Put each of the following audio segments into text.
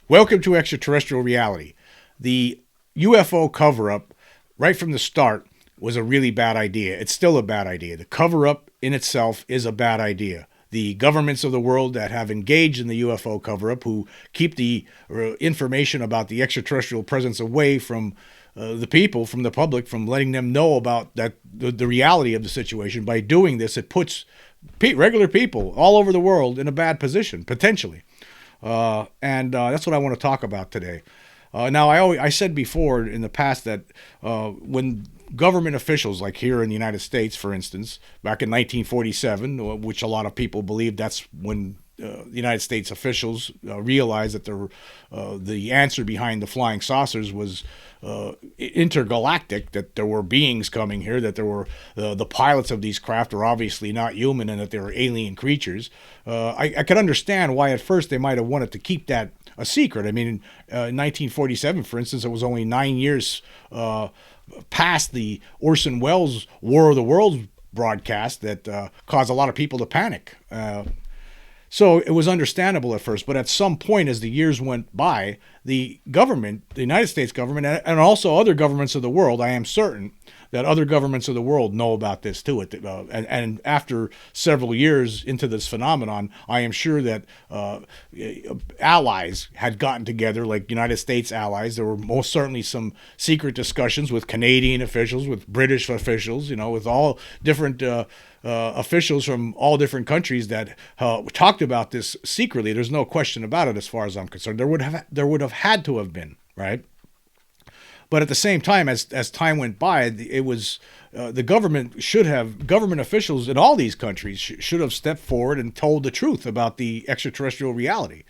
Welcome to Extraterrestrial Reality. The UFO cover-up, right from the start, was a really bad idea. It's still a bad idea. The cover-up in itself is a bad idea. The governments of the world that have engaged in the UFO cover-up, who keep the information about the extraterrestrial presence away from the people, from the public, from letting them know about the reality of the situation. By doing this, it puts regular people all over the world in a bad position, potentially. And that's what I want to talk about today. Now, I said before in the past that when government officials, like here in the United States, for instance, back in 1947, which a lot of people believe that's when the United States officials realized that the answer behind the flying saucers was intergalactic, that there were beings coming here, that there were the pilots of these craft are obviously not human, and that they were alien creatures. I could understand why at first they might have wanted to keep that a secret. I mean, in 1947, for instance, it was only 9 years past the Orson Welles War of the Worlds broadcast that caused a lot of people to panic. So it was understandable at first, but at some point as the years went by, the government, the United States government, and also other governments of the world, I am certain that other governments of the world know about this too. And after several years into this phenomenon, I am sure that allies had gotten together, like United States allies. There were most certainly some secret discussions with Canadian officials, with British officials, with all different officials from all different countries that talked about this secretly. There's no question about it as far as I'm concerned. There would have had to have been, right? But at the same time, as time went by, it was the government officials in all these countries should have stepped forward and told the truth about the extraterrestrial reality.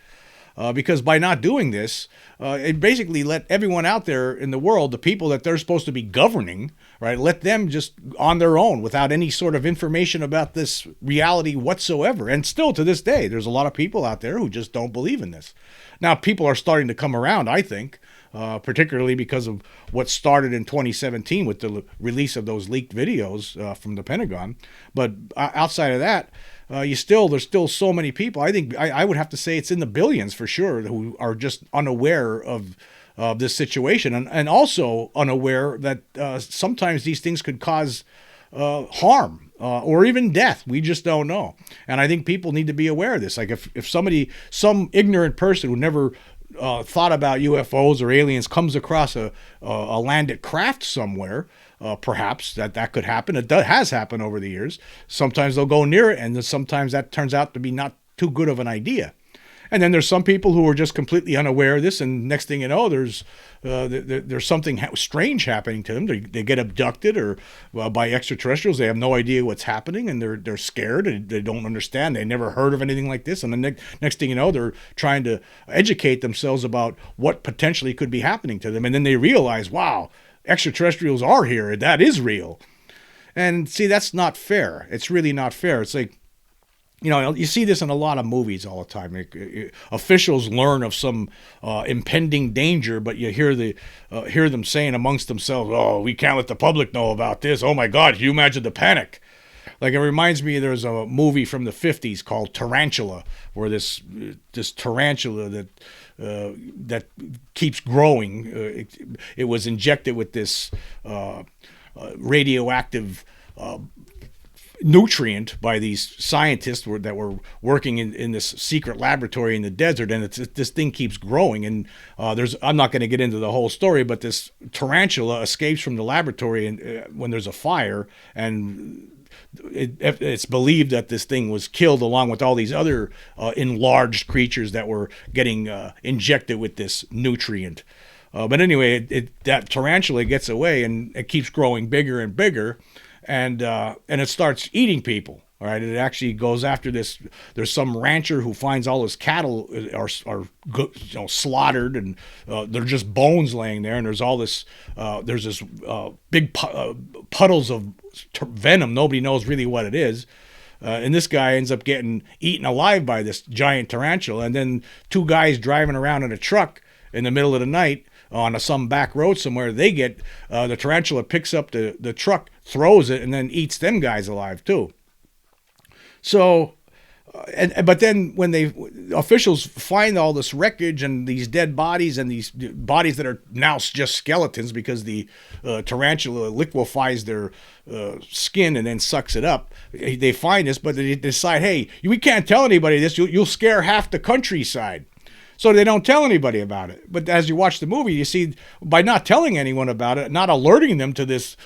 Because by not doing this, it basically let everyone out there in the world, the people that they're supposed to be governing, right, let them just on their own without any sort of information about this reality whatsoever. And still to this day, there's a lot of people out there who just don't believe in this. Now, people are starting to come around, I think, particularly because of what started in 2017 with the release of those leaked videos from the Pentagon. But outside of that, there's still so many people. I think I would have to say it's in the billions for sure who are just unaware of this situation, and also unaware that sometimes these things could cause harm or even death. We just don't know. And I think people need to be aware of this. Like if some ignorant person who never thought about UFOs or aliens comes across a landed craft somewhere, perhaps that could happen. It has happened over the years. Sometimes they'll go near it, and then sometimes that turns out to be not too good of an idea. And then there's some people who are just completely unaware of this, and next thing you know, there's something strange happening to them. They get abducted or by extraterrestrials. They have no idea what's happening, and they're scared, and they don't understand. They never heard of anything like this, and the next thing you know, they're trying to educate themselves about what potentially could be happening to them, and then they realize, wow, extraterrestrials are here. That is real. And see, that's not fair. It's really not fair. It's like, you see this in a lot of movies all the time. Officials learn of some impending danger, but you hear them saying amongst themselves, "Oh, we can't let the public know about this. Oh my God, can you imagine the panic?" Like, it reminds me, there's a movie from the 50s called Tarantula, where this tarantula that keeps growing. It was injected with this radioactive nutrient by these scientists that were working in this secret laboratory in the desert, and this thing keeps growing. And I'm not going to get into the whole story, but this tarantula escapes from the laboratory when there's a fire, and it's believed that this thing was killed along with all these other enlarged creatures that were getting injected with this nutrient. But anyway, that tarantula gets away, and it keeps growing bigger and bigger. And it starts eating people. All right, it actually goes after this. There's some rancher who finds all his cattle are slaughtered, and they're just bones laying there. And there's all this. There's this big puddles of venom. Nobody knows really what it is. And this guy ends up getting eaten alive by this giant tarantula. And then two guys driving around in a truck in the middle of the night on some back road somewhere, they get the tarantula picks up the truck, throws it, and then eats them guys alive too. So But then when officials find all this wreckage and these dead bodies and these bodies that are now just skeletons because the tarantula liquefies their skin and then sucks it up, they find this, but they decide, hey, we can't tell anybody this. You'll scare half the countryside. So they don't tell anybody about it. But as you watch the movie, you see by not telling anyone about it, not alerting them to this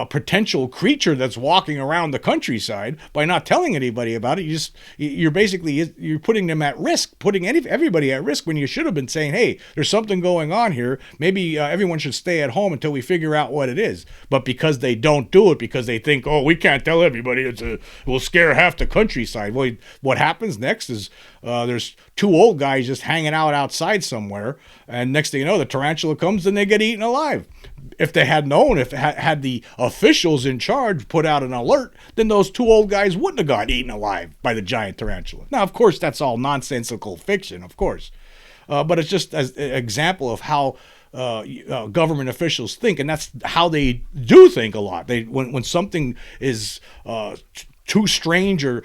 potential creature that's walking around the countryside, by not telling anybody about it, you're putting them at risk, putting everybody at risk when you should have been saying, hey, there's something going on here. Maybe everyone should stay at home until we figure out what it is. But because they don't do it, because they think, oh, we can't tell everybody, we'll scare half the countryside. Well, what happens next is there's two old guys just hanging out outside somewhere, and next thing you know, the tarantula comes and they get eaten alive. If they had known, if had the officials in charge put out an alert, then those two old guys wouldn't have got eaten alive by the giant tarantula. Now, of course, that's all nonsensical fiction, of course, but it's just an example of how government officials think, and that's how they do think a lot. When something is too strange or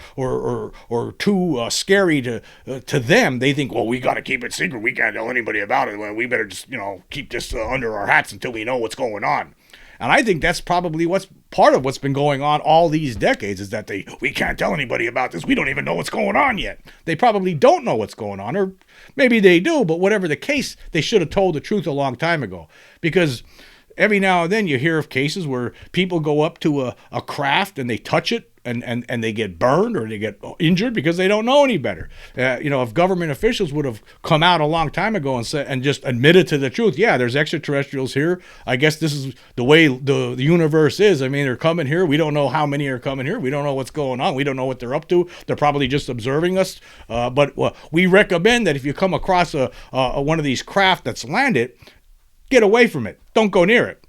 too scary to them, they think, well, we got to keep it secret. We can't tell anybody about it. Well, we better just keep this under our hats until we know what's going on. And I think that's probably what's part of what's been going on all these decades, is that we can't tell anybody about this. We don't even know what's going on yet. They probably don't know what's going on, or maybe they do, but whatever the case, they should have told the truth a long time ago. Because every now and then you hear of cases where people go up to a craft and they touch it, and they get burned or they get injured because they don't know any better. If government officials would have come out a long time ago and just admitted to the truth, yeah, there's extraterrestrials here. I guess this is the way the universe is. I mean, they're coming here. We don't know how many are coming here. We don't know what's going on. We don't know what they're up to. They're probably just observing us. But we recommend that if you come across one of these craft that's landed, get away from it. Don't go near it.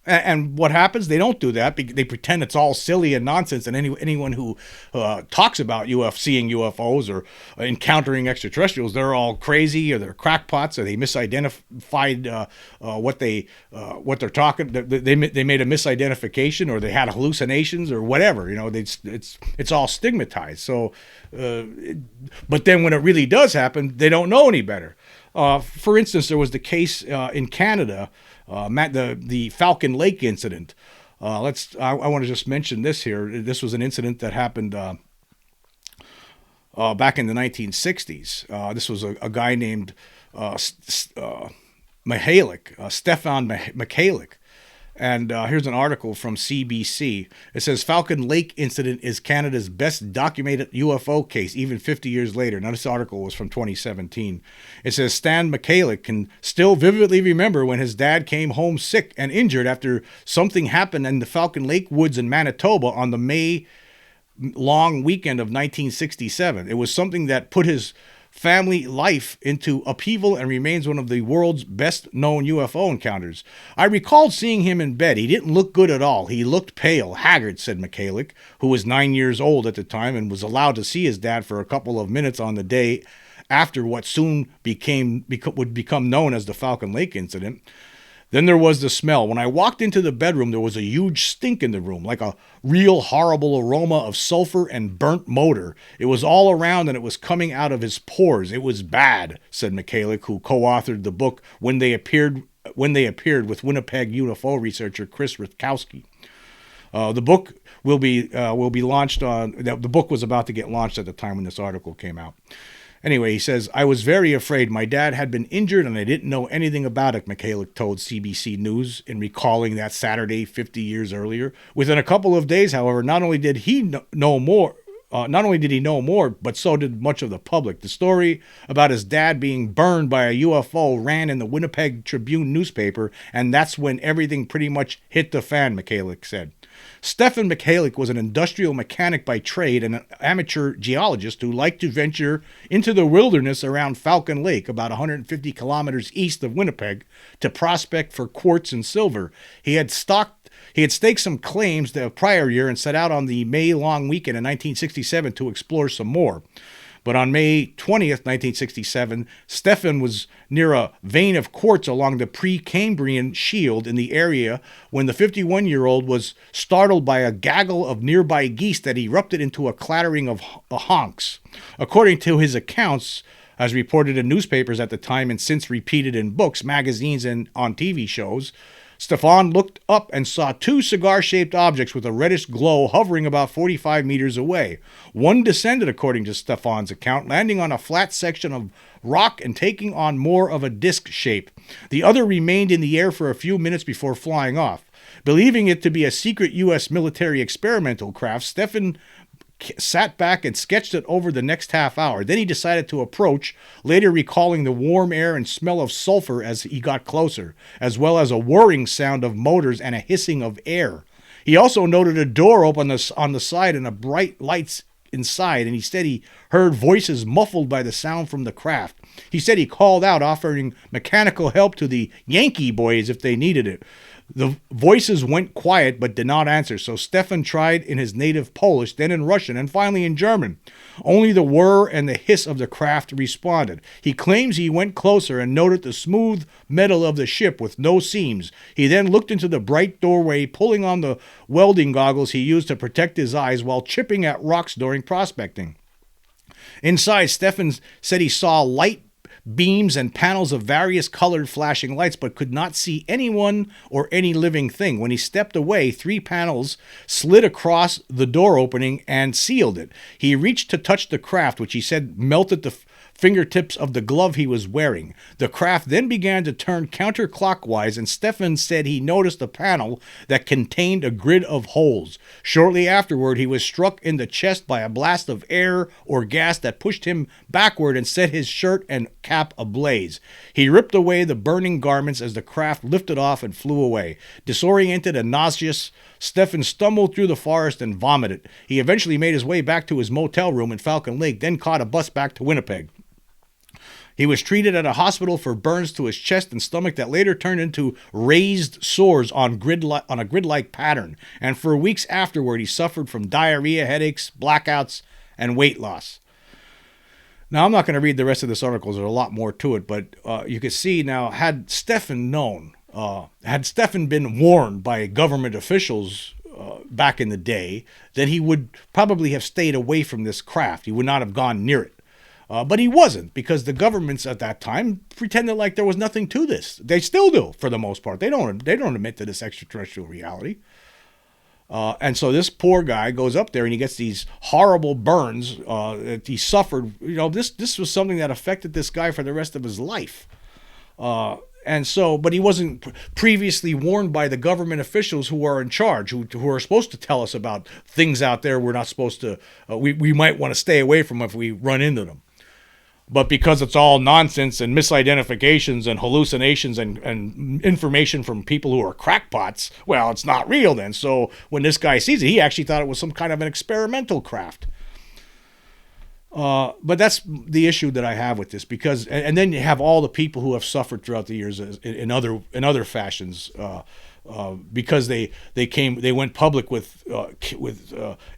And what happens? They don't do that. They pretend it's all silly and nonsense. And anyone who talks about seeing UFOs or encountering extraterrestrials, they're all crazy, or they're crackpots, or they misidentified what they're talking. They made a misidentification, or they had hallucinations, or whatever. It's all stigmatized. So, but then when it really does happen, they don't know any better. For instance, there was the case in Canada. The Falcon Lake incident. I want to just mention this here. This was an incident that happened back in the 1960s. This was a guy named Stefan Michalik. And here's an article from CBC. It says, Falcon Lake incident is Canada's best documented UFO case, even 50 years later. Now, this article was from 2017. It says, Stan Michalik can still vividly remember when his dad came home sick and injured after something happened in the Falcon Lake woods in Manitoba on the May long weekend of 1967. It was something that put his family life into upheaval and remains one of the world's best known UFO encounters. I recalled seeing him in bed. He didn't look good at all. He looked pale, haggard, said Michalik, who was 9 years old at the time and was allowed to see his dad for a couple of minutes on the day after what soon would become known as the Falcon Lake incident. Then there was the smell. When I walked into the bedroom, there was a huge stink in the room, like a real horrible aroma of sulfur and burnt motor. It was all around, and it was coming out of his pores. It was bad, said Michalik, who co-authored the book When They Appeared with Winnipeg UFO researcher Chris Rutkowski. The book will be launched on. The book was about to get launched at the time when this article came out. Anyway, he says, I was very afraid. My dad had been injured and I didn't know anything about it, Michalik told CBC News in recalling that Saturday 50 years earlier. Within a couple of days, however, not only did he know more, but so did much of the public. The story about his dad being burned by a UFO ran in the Winnipeg Tribune newspaper, and that's when everything pretty much hit the fan, Michalik said. Stefan Michalik was an industrial mechanic by trade and an amateur geologist who liked to venture into the wilderness around Falcon Lake, about 150 kilometers east of Winnipeg, to prospect for quartz and silver. He had staked some claims the prior year and set out on the May long weekend in 1967 to explore some more. But on May 20th, 1967, Stefan was near a vein of quartz along the Precambrian shield in the area when the 51-year-old was startled by a gaggle of nearby geese that erupted into a clattering of honks. According to his accounts, as reported in newspapers at the time and since repeated in books, magazines, and on TV shows, Stefan looked up and saw two cigar-shaped objects with a reddish glow hovering about 45 meters away. One descended, according to Stefan's account, landing on a flat section of rock and taking on more of a disc shape. The other remained in the air for a few minutes before flying off. Believing it to be a secret U.S. military experimental craft, Stefan sat back and sketched it over the next half hour. Then he decided to approach, later recalling the warm air and smell of sulfur as he got closer, as well as a whirring sound of motors and a hissing of air. He also noted a door open on the side and a bright lights inside, and he said he heard voices muffled by the sound from the craft. He said he called out, offering mechanical help to the Yankee boys if they needed it. The voices went quiet but did not answer, so Stefan tried in his native Polish, then in Russian, and finally in German. Only the whir and the hiss of the craft responded. He claims he went closer and noted the smooth metal of the ship with no seams. He then looked into the bright doorway, pulling on the welding goggles he used to protect his eyes while chipping at rocks during prospecting. Inside, Stefan said he saw light beams and panels of various colored flashing lights, but could not see anyone or any living thing. When he stepped away, 3 panels slid across the door opening and sealed it. He reached to touch the craft, which he said melted the fingertips of the glove he was wearing. The craft then began to turn counterclockwise, and Stefan said he noticed a panel that contained a grid of holes. Shortly afterward, he was struck in the chest by a blast of air or gas that pushed him backward and set his shirt and cap ablaze. He ripped away the burning garments as the craft lifted off and flew away. Disoriented and nauseous, Stefan stumbled through the forest and vomited. He eventually made his way back to his motel room in Falcon Lake, then caught a bus back to Winnipeg. He was treated at a hospital for burns to his chest and stomach that later turned into raised sores on a grid-like pattern, and for weeks afterward he suffered from diarrhea, headaches, blackouts, and weight loss. Now, I'm not going to read the rest of this article. There's a lot more to it, but you can see now, had Stefan been warned by government officials back in the day, then he would probably have stayed away from this craft. He would not have gone near it. But he wasn't, because the governments at that time pretended like there was nothing to this. They still do, for the most part. They don't admit to this extraterrestrial reality. And so this poor guy goes up there and he gets these horrible burns that he suffered. This was something that affected this guy for the rest of his life. But he wasn't previously warned by the government officials who are in charge, who are supposed to tell us about things out there we're not supposed to, we might want to stay away from if we run into them. But because it's all nonsense and misidentifications and hallucinations and information from people who are crackpots, well, it's not real then. So when this guy sees it, he actually thought it was some kind of an experimental craft. But that's the issue that I have with this, because, and then you have all the people who have suffered throughout the years in other fashions, because they went public with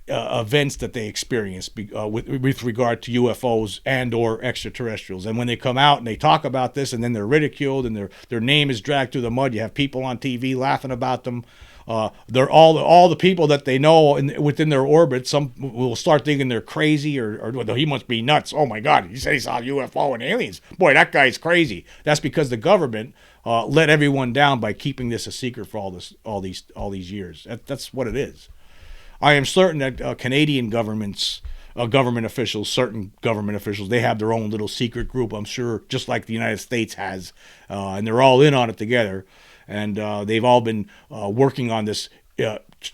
events that they experienced with regard to UFOs and or extraterrestrials. And when they come out and they talk about this, and then they're ridiculed and their name is dragged through the mud, you have people on TV laughing about them. They're all the people that they know within their orbit. Some will start thinking they're crazy or he must be nuts. Oh my God, he said he saw a UFO and aliens. Boy, that guy's crazy. That's because the government let everyone down by keeping this a secret for all these years. That's what it is. I am certain that Canadian government officials, certain government officials, they have their own little secret group, I'm sure, just like the United States has, and they're all in on it together. And they've all been working on this,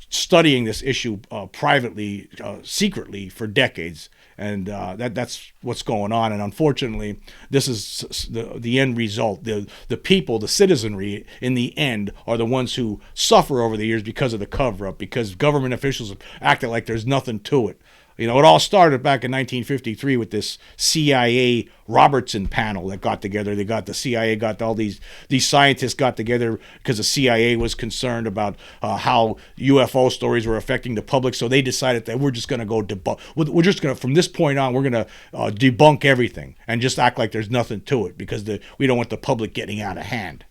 studying this issue privately, secretly for decades. And that's what's going on. And unfortunately, this is the end result. The people, the citizenry, in the end, are the ones who suffer over the years because of the cover-up, because government officials have acted like there's nothing to it. You know, it all started back in 1953 with this CIA Robertson panel that got together. They got the CIA, got all these scientists got together because the CIA was concerned about how UFO stories were affecting the public. So they decided that we're just going to go debunk. We're just going to, from this point on, we're going to debunk everything and just act like there's nothing to it because we don't want the public getting out of hand.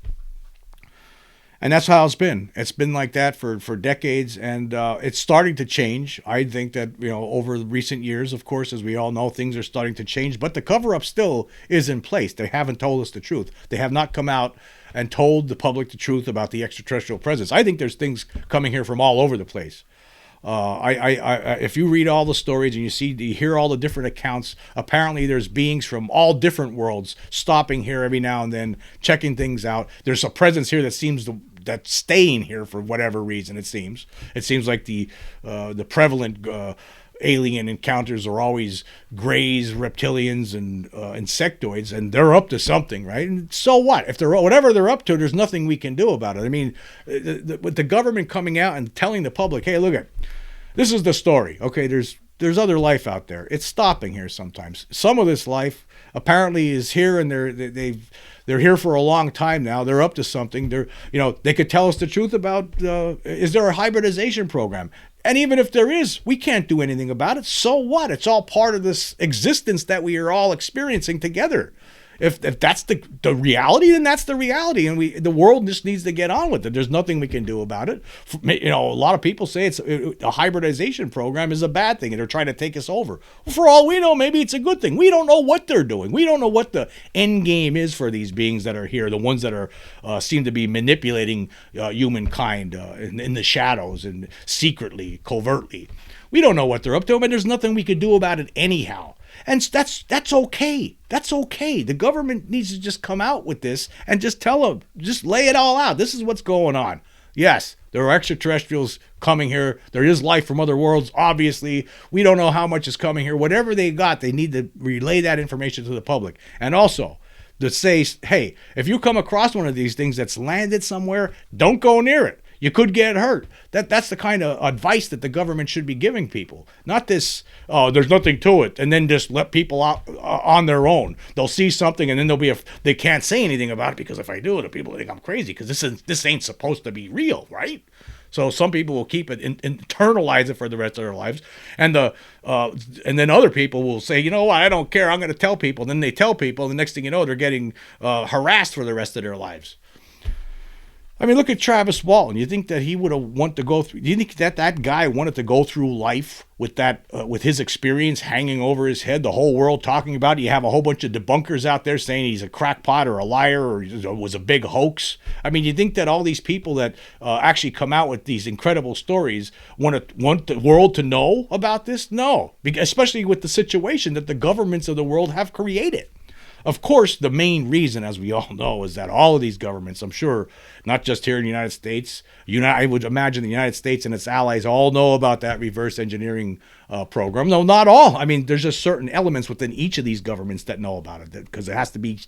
And that's how it's been. It's been like that for decades, and it's starting to change. I think that, you know, over recent years, of course, as we all know, things are starting to change. But the cover-up still is in place. They haven't told us the truth. They have not come out and told the public the truth about the extraterrestrial presence. I think there's things coming here from all over the place. If you read all the stories and you hear all the different accounts, apparently there's beings from all different worlds stopping here every now and then, checking things out. There's a presence here that seems that's staying here for whatever reason. It seems like the prevalent alien encounters are always greys, reptilians, and insectoids, and they're up to something, right? And so what? If whatever they're up to, there's nothing we can do about it. I mean, with the government coming out and telling the public, "Hey, look at this is the story. Okay, there's other life out there. It's stopping here sometimes. Some of this life apparently is here, and they're here for a long time now. They're up to something. They could tell us the truth about is there a hybridization program? And even if there is, we can't do anything about it. So what? It's all part of this existence that we are all experiencing together. If that's the reality, then that's the reality, and the world just needs to get on with it. There's nothing we can do about it. You know, a lot of people say a hybridization program is a bad thing, and they're trying to take us over. Well, for all we know, maybe it's a good thing. We don't know what they're doing. We don't know what the end game is for these beings that are here, the ones that are seem to be manipulating humankind in the shadows and secretly, covertly. We don't know what they're up to, and there's nothing we could do about it anyhow. And that's okay. That's okay. The government needs to just come out with this and just tell them, just lay it all out. This is what's going on. Yes, there are extraterrestrials coming here. There is life from other worlds. Obviously, we don't know how much is coming here. Whatever they got, they need to relay that information to the public. And also to say, hey, if you come across one of these things that's landed somewhere, don't go near it. You could get hurt. That's the kind of advice that the government should be giving people. Not this, oh, there's nothing to it, and then just let people out on their own. They'll see something, and then they can't say anything about it because if I do it, people think I'm crazy because this ain't supposed to be real, right? So some people will keep it, internalize it for the rest of their lives, and then other people will say, you know what, I don't care, I'm going to tell people. And then they tell people, and the next thing you know, they're getting harassed for the rest of their lives. I mean, look at Travis Walton. You think that he would have wanted to go through? Do you think that guy wanted to go through life with that, with his experience hanging over his head, the whole world talking about it? You have a whole bunch of debunkers out there saying he's a crackpot or a liar or was a big hoax. I mean, you think that all these people that actually come out with these incredible stories want the world to know about this? No, especially with the situation that the governments of the world have created. Of course, the main reason, as we all know, is that all of these governments, I'm sure, not just here in the United States, I would imagine the United States and its allies all know about that reverse engineering program. No, not all. I mean, there's just certain elements within each of these governments that know about it because it has to be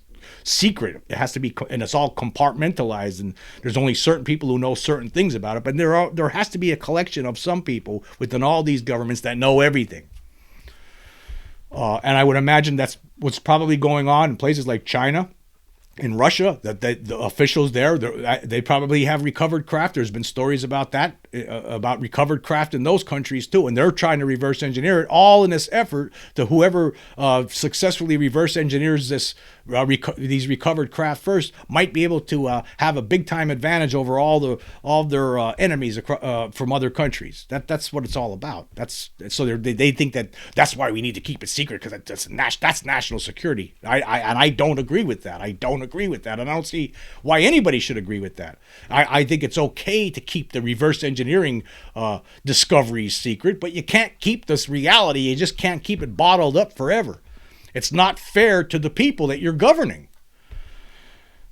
secret. It has to be, and it's all compartmentalized, and there's only certain people who know certain things about it. But there has to be a collection of some people within all these governments that know everything. And I would imagine that's what's probably going on in places like China, in Russia, that the officials there, they probably have recovered craft. There's been stories about that, about recovered craft in those countries too. And they're trying to reverse engineer it, all in this effort to whoever successfully reverse engineers these recovered craft first might be able to have a big time advantage over all their enemies from other countries. That's what it's all about. So they think that's why we need to keep it secret because that's national security. I don't agree with that. And I don't see why anybody should agree with that. I think it's okay to keep the reverse engineering discoveries secret, but you can't keep this reality. You just can't keep it bottled up forever. It's not fair to the people that you're governing.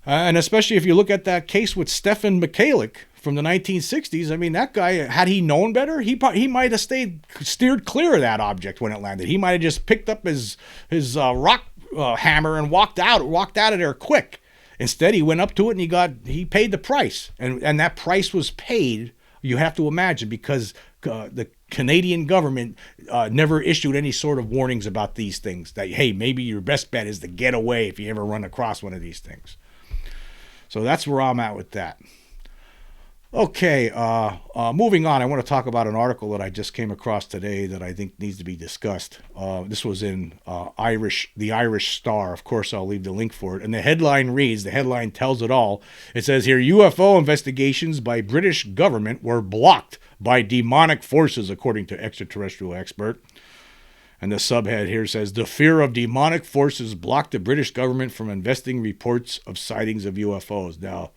And especially if you look at that case with Stephen Mikhailik from the 1960s, I mean, that guy, had he known better, he might have steered clear of that object when it landed. He might have just picked up his rock hammer and walked out of there quick. Instead, he went up to it and he paid the price. And that price was paid, you have to imagine, because the Canadian government never issued any sort of warnings about these things. That, hey, maybe your best bet is to get away if you ever run across one of these things. So that's where I'm at with that. Okay, moving on, I want to talk about an article that I just came across today that I think needs to be discussed. This was in the Irish Star. Of course, I'll leave the link for it. And the headline tells it all. It says here, UFO investigations by British government were blocked by demonic forces, according to extraterrestrial expert. And the subhead here says, the fear of demonic forces blocked the British government from investigating reports of sightings of UFOs. Now,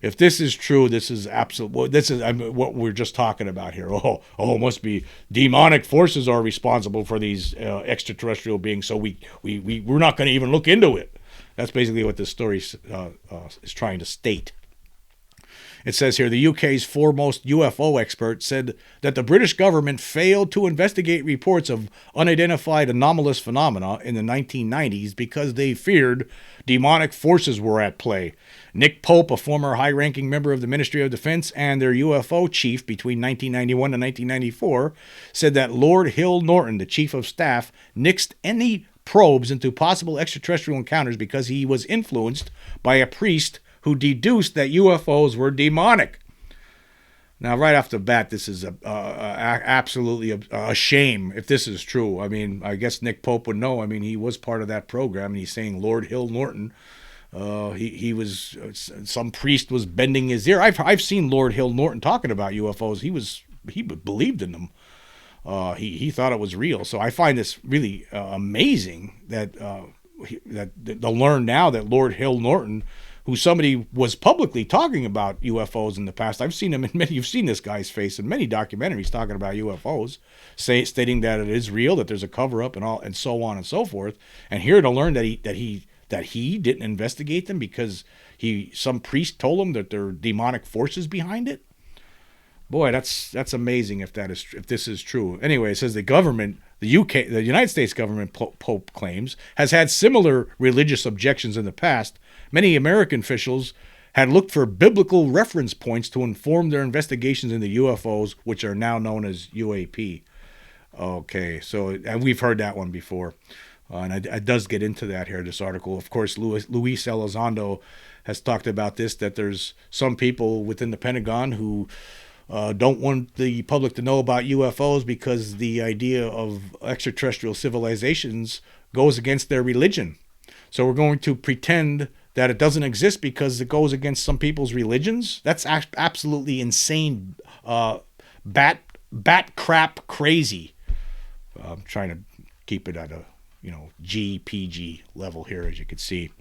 if this is true, this is absolute. This is what we're just talking about here. It must be demonic forces are responsible for these extraterrestrial beings. So we're not going to even look into it. That's basically what this story is trying to state. It says here, the UK's foremost UFO expert said that the British government failed to investigate reports of unidentified anomalous phenomena in the 1990s because they feared demonic forces were at play. Nick Pope, a former high-ranking member of the Ministry of Defense and their UFO chief between 1991 and 1994, said that Lord Hill-Norton, the chief of staff, nixed any probes into possible extraterrestrial encounters because he was influenced by a priest who deduced that UFOs were demonic. Now, right off the bat, this is absolutely a shame if this is true. I mean, I guess Nick Pope would know. I mean, he was part of that program, and he's saying Lord Hill-Norton, he was, some priest was bending his ear. I've seen Lord Hill-Norton talking about UFOs. He believed in them. He thought it was real. So I find this really amazing that to learn now that Lord Hill-Norton, who somebody was publicly talking about UFOs in the past. I've seen him in many. You've seen this guy's face in many documentaries talking about UFOs, stating that it is real, that there's a cover-up and all, and so on and so forth. And here to learn that he didn't investigate them because some priest told him that there are demonic forces behind it. Boy, that's amazing if this is true. Anyway, it says the government, the United States government, Pope claims, has had similar religious objections in the past. Many American officials had looked for biblical reference points to inform their investigations into UFOs, which are now known as UAP. Okay, so and we've heard that one before. And it does get into that here, this article. Of course, Luis Elizondo has talked about this, that there's some people within the Pentagon who don't want the public to know about UFOs because the idea of extraterrestrial civilizations goes against their religion. So we're going to pretend that it doesn't exist because it goes against some people's religions. That's absolutely insane, bat crap crazy. I'm trying to keep it at a GPG level here, as you can see.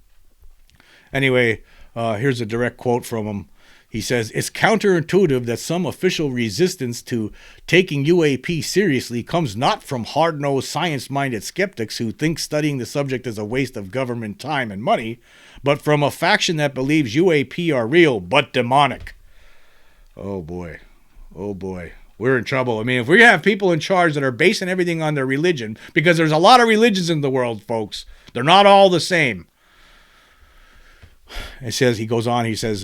Anyway, here's a direct quote from him. He says, it's counterintuitive that some official resistance to taking UAP seriously comes not from hard-nosed, science-minded skeptics who think studying the subject is a waste of government time and money, but from a faction that believes UAP are real but demonic. Oh boy. We're in trouble. I mean, if we have people in charge that are basing everything on their religion, because there's a lot of religions in the world, folks. They're not all the same. He says,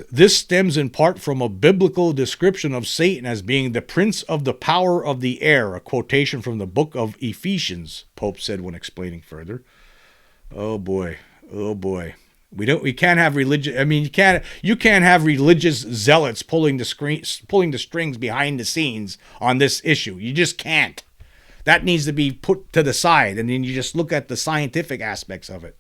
this stems in part from a biblical description of Satan as being the prince of the power of the air, a quotation from the book of Ephesians, Pope said when explaining further. Oh boy. We can't have religion. I mean, you can't have religious zealots pulling the strings behind the scenes on this issue. You just can't. That needs to be put to the side, and then you just look at the scientific aspects of it.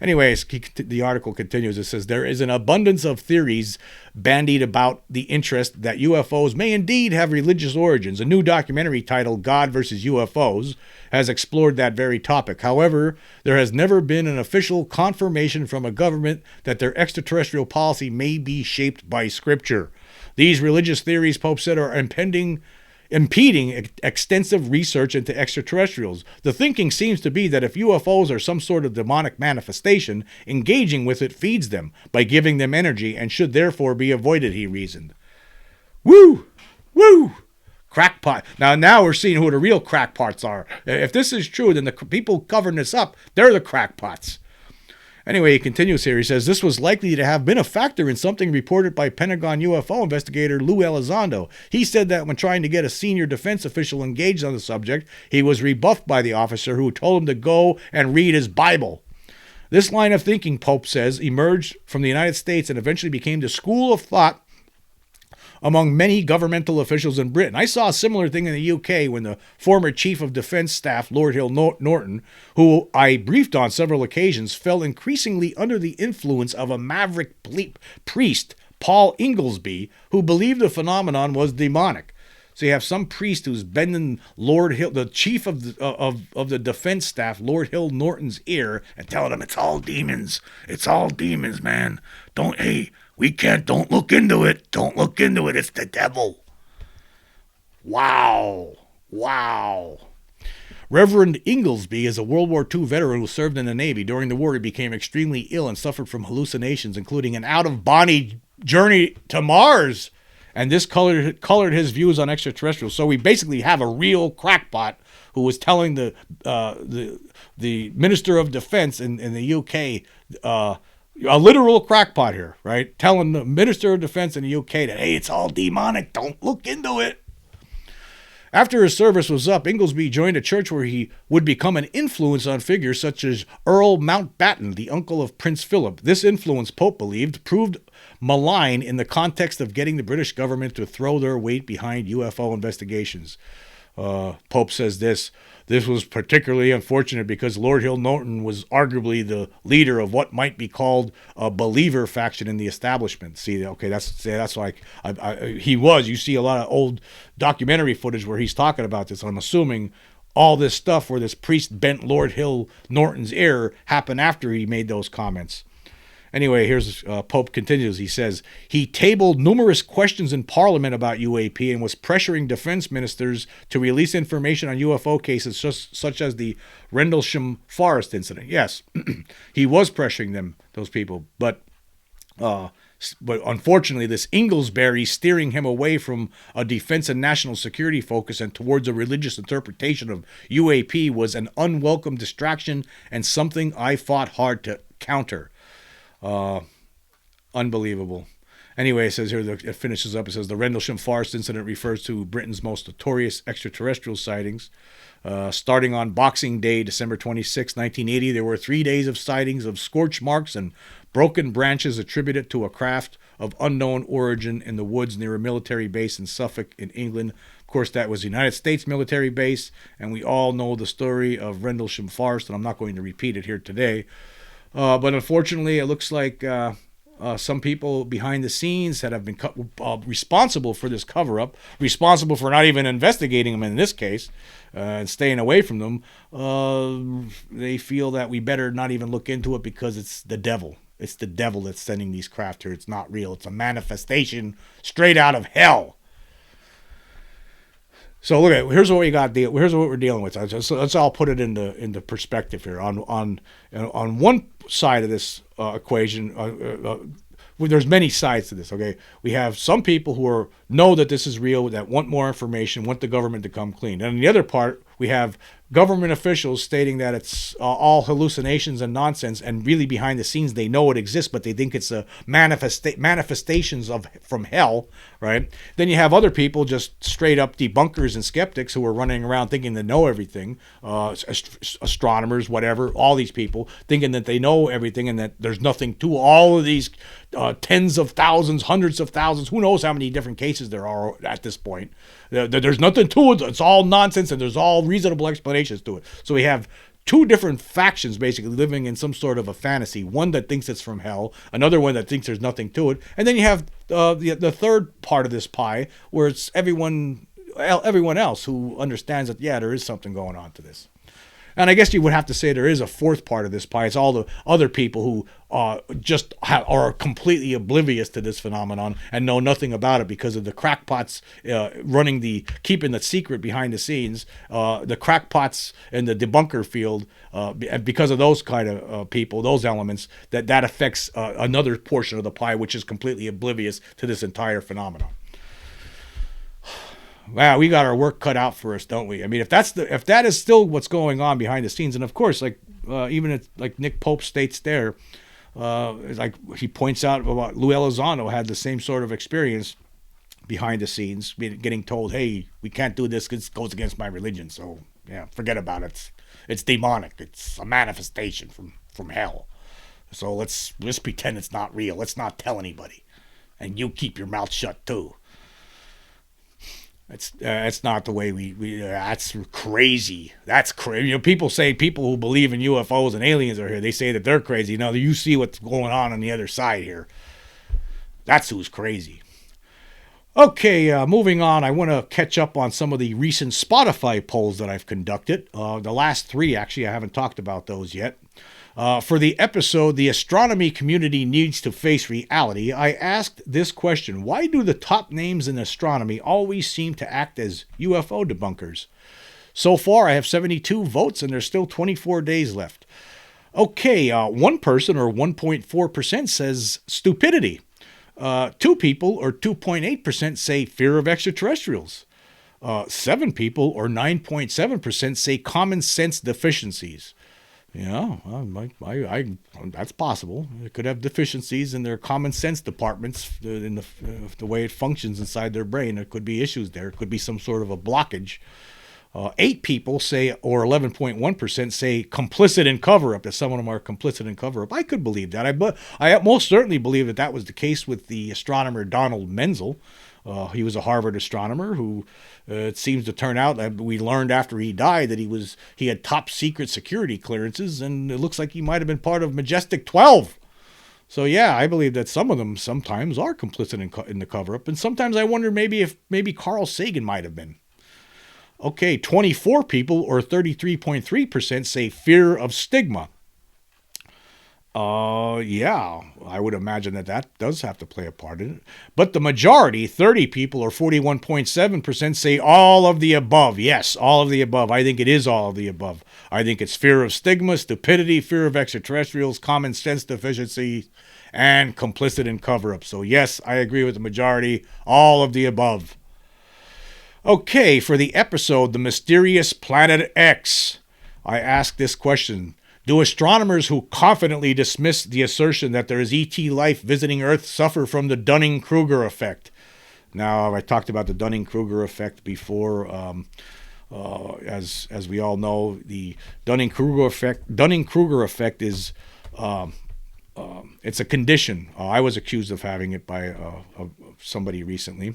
Anyways, the article continues. It says, there is an abundance of theories bandied about the interest that UFOs may indeed have religious origins. A new documentary titled God vs. UFOs has explored that very topic. However, there has never been an official confirmation from a government that their extraterrestrial policy may be shaped by Scripture. These religious theories, Pope said, are impeding extensive research into extraterrestrials. The thinking seems to be that if UFOs are some sort of demonic manifestation, engaging with it feeds them by giving them energy and should therefore be avoided, he reasoned. Woo! Crackpot. Now we're seeing who the real crackpots are. If this is true, then the people covering this up, they're the crackpots. Anyway, he continues here. He says, this was likely to have been a factor in something reported by Pentagon UFO investigator Lou Elizondo. He said that when trying to get a senior defense official engaged on the subject, he was rebuffed by the officer who told him to go and read his Bible. This line of thinking, Pope says, emerged from the United States and eventually became the school of thought among many governmental officials in Britain. I saw a similar thing in the UK when the former Chief of Defence Staff, Lord Hill-Norton, who I briefed on several occasions, fell increasingly under the influence of a maverick priest, Paul Inglesby, who believed the phenomenon was demonic. So you have some priest who's bending Lord Hill, the chief of the defense staff, Lord Hill-Norton's ear, and telling him it's all demons. It's all demons, man. Don't look into it. Don't look into it. It's the devil. Wow. Reverend Inglesby is a World War II veteran who served in the Navy. During the war, he became extremely ill and suffered from hallucinations, including an out-of-body journey to Mars. And this colored his views on extraterrestrials. So we basically have a real crackpot who was telling the Minister of Defense in the UK, a literal crackpot here, right? Telling the Minister of Defense in the UK that, hey, it's all demonic. Don't look into it. After his service was up, Inglesby joined a church where he would become an influence on figures such as Earl Mountbatten, the uncle of Prince Philip. This influence, Pope believed, proved malign in the context of getting the British government to throw their weight behind UFO investigations. Pope says this was particularly unfortunate because Lord Hill-Norton was arguably the leader of what might be called a believer faction in the establishment. See, okay, that's like he was. You see a lot of old documentary footage where he's talking about this. I'm assuming all this stuff where this priest bent Lord Hill-Norton's ear happened after he made those comments. Anyway, here's Pope continues. He says, he tabled numerous questions in Parliament about UAP and was pressuring defense ministers to release information on UFO cases such as the Rendlesham Forest incident. Yes, he was pressuring those people. But unfortunately, this Inglesby steering him away from a defense and national security focus and towards a religious interpretation of UAP was an unwelcome distraction and something I fought hard to counter. Unbelievable. Anyway, it says here, it finishes up, it says the Rendlesham Forest incident refers to Britain's most notorious extraterrestrial sightings. Starting on Boxing Day, December 26, 1980, there were 3 days of sightings of scorch marks and broken branches attributed to a craft of unknown origin in the woods near a military base in Suffolk in England. Of course, that was the United States military base, and we all know the story of Rendlesham Forest, and I'm not going to repeat it here today. But unfortunately, it looks like some people behind the scenes that have been responsible for this cover-up, responsible for not even investigating them in this case, and staying away from them, they feel that we better not even look into it because it's the devil. It's the devil that's sending these craft here. It's not real. It's a manifestation straight out of hell. So look at here's what we got. Here's what we're dealing with. Let's all put it into perspective here. On one side of this equation, there's many sides to this. Okay, we have some people who know that this is real, that want more information, want the government to come clean. And on the other part, we have government officials stating that it's all hallucinations and nonsense, and really behind the scenes they know it exists, but they think it's a manifestations from hell, right? Then you have other people, just straight up debunkers and skeptics who are running around thinking they know everything, astronomers, whatever, all these people thinking that they know everything and that there's nothing to all of these tens of thousands, hundreds of thousands, who knows how many different cases there are at this point. There's nothing to it. It's all nonsense, and there's all reasonable explanations to it. So we have two different factions basically living in some sort of a fantasy. One that thinks it's from hell, another one that thinks there's nothing to it, and then you have the third part of this pie where it's everyone else who understands that, yeah, there is something going on to this. And I guess you would have to say there is a fourth part of this pie. It's all the other people who are completely oblivious to this phenomenon and know nothing about it because of the crackpots keeping the secret behind the scenes, the crackpots in the debunker field, and because of those kind of people, those elements, that affects another portion of the pie, which is completely oblivious to this entire phenomenon. Wow, we got our work cut out for us, don't we? I mean, if that is still what's going on behind the scenes, and of course, like even like Nick Pope states there, like he points out about Lou Elizondo had the same sort of experience behind the scenes, getting told, "Hey, we can't do this because it goes against my religion." So yeah, forget about it. It's demonic. It's a manifestation from hell. So let's just pretend it's not real. Let's not tell anybody, and you keep your mouth shut too. It's not the way we that's crazy. That's crazy. You know, people who believe in UFOs and aliens are here. They say that they're crazy. No, you see what's going on the other side here. That's who's crazy. Okay, moving on. I want to catch up on some of the recent Spotify polls that I've conducted. The last three, actually, I haven't talked about those yet. For the episode, The Astronomy Community Needs to Face Reality, I asked this question: why do the top names in astronomy always seem to act as UFO debunkers? So far, I have 72 votes, and there's still 24 days left. Okay, one person, or 1.4%, says stupidity. Two people, or 2.8%, say fear of extraterrestrials. 7 people, or 9.7%, say common sense deficiencies. Yeah, that's possible. It could have deficiencies in their common sense departments, in the way it functions inside their brain. There could be issues there. It could be some sort of a blockage. 8 people say, or 11.1%, say complicit in cover-up, that some of them are complicit in cover-up. I could believe that. I most certainly believe that was the case with the astronomer Donald Menzel. He was a Harvard astronomer who it seems to turn out that we learned after he died that he had top secret security clearances, and it looks like he might have been part of Majestic 12. So yeah, I believe that some of them sometimes are complicit in the cover-up, and sometimes I wonder maybe Carl Sagan might have been. Okay, 24 people, or 33.3%, say fear of stigma. Yeah, I would imagine that does have to play a part in it. But the majority, 30 people, or 41.7%, say all of the above. Yes, all of the above. I think it is all of the above. I think it's fear of stigma, stupidity, fear of extraterrestrials, common sense deficiency, and complicit in cover-up. So yes, I agree with the majority, all of the above. Okay, for the episode, The Mysterious Planet X, I asked this question: do astronomers who confidently dismiss the assertion that there is ET life visiting Earth suffer from the Dunning-Kruger effect? Now, I talked about the Dunning-Kruger effect before. As we all know, the Dunning-Kruger effect is it's a condition. I was accused of having it by somebody recently,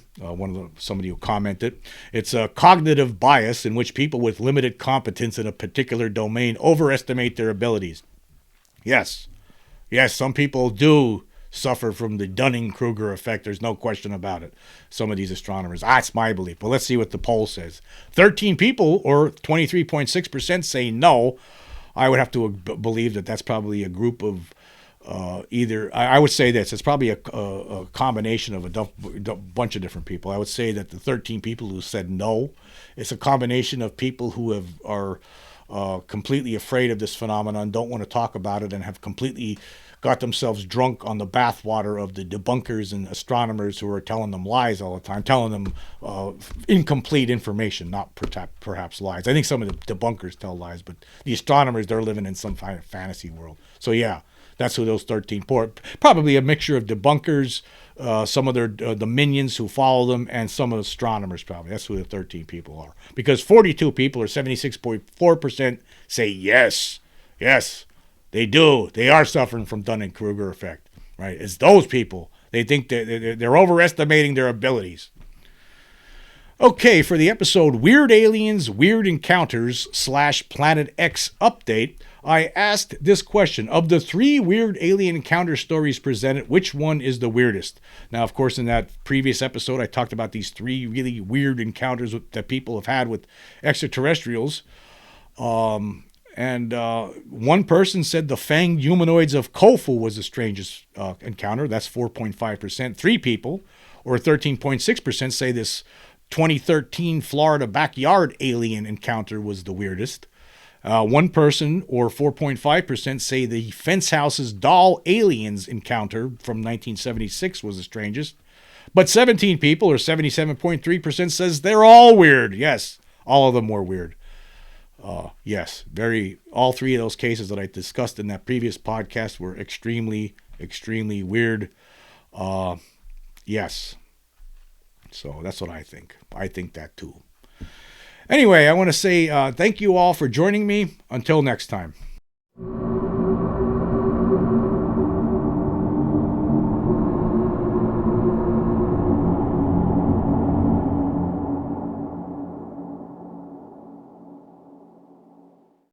somebody who commented. It's a cognitive bias in which people with limited competence in a particular domain overestimate their abilities. Yes, some people do suffer from the Dunning-Kruger effect. There's no question about it. Some of these astronomers. That's my belief. But let's see what the poll says. 13 people, or 23.6%, say no. I would have to believe that that's probably a group of I would say this. It's probably a combination of a bunch of different people. I would say that the 13 people who said no, it's a combination of people who are completely afraid of this phenomenon, don't want to talk about it, and have completely got themselves drunk on the bathwater of the debunkers and astronomers who are telling them lies all the time, telling them incomplete information, not perhaps lies. I think some of the debunkers tell lies, but the astronomers, they're living in some kind of fantasy world. So yeah, that's who those 13 probably a mixture of debunkers, some of the minions who follow them, and some of the astronomers probably. That's who the 13 people are. Because 42 people, or 76.4%, say yes, they do. They are suffering from Dunning-Kruger effect, right? It's those people. They think they're overestimating their abilities. Okay, for the episode Weird Aliens, Weird Encounters / Planet X Update, I asked this question: of the 3 weird alien encounter stories presented, which one is the weirdest? Now, of course, in that previous episode, I talked about these 3 really weird encounters that people have had with extraterrestrials. And one person said the fanged humanoids of Khufu was the strangest encounter. That's 4.5%. 3 people, or 13.6%, say this 2013 Florida backyard alien encounter was the weirdest. One person, or 4.5%, say the Fence House's doll aliens encounter from 1976 was the strangest. But 17 people, or 77.3%, says they're all weird. Yes, all of them were weird. Yes, all three of those cases that I discussed in that previous podcast were extremely, extremely weird. Yes. So that's what I think. I think that too. Anyway, I want to say thank you all for joining me. Until next time.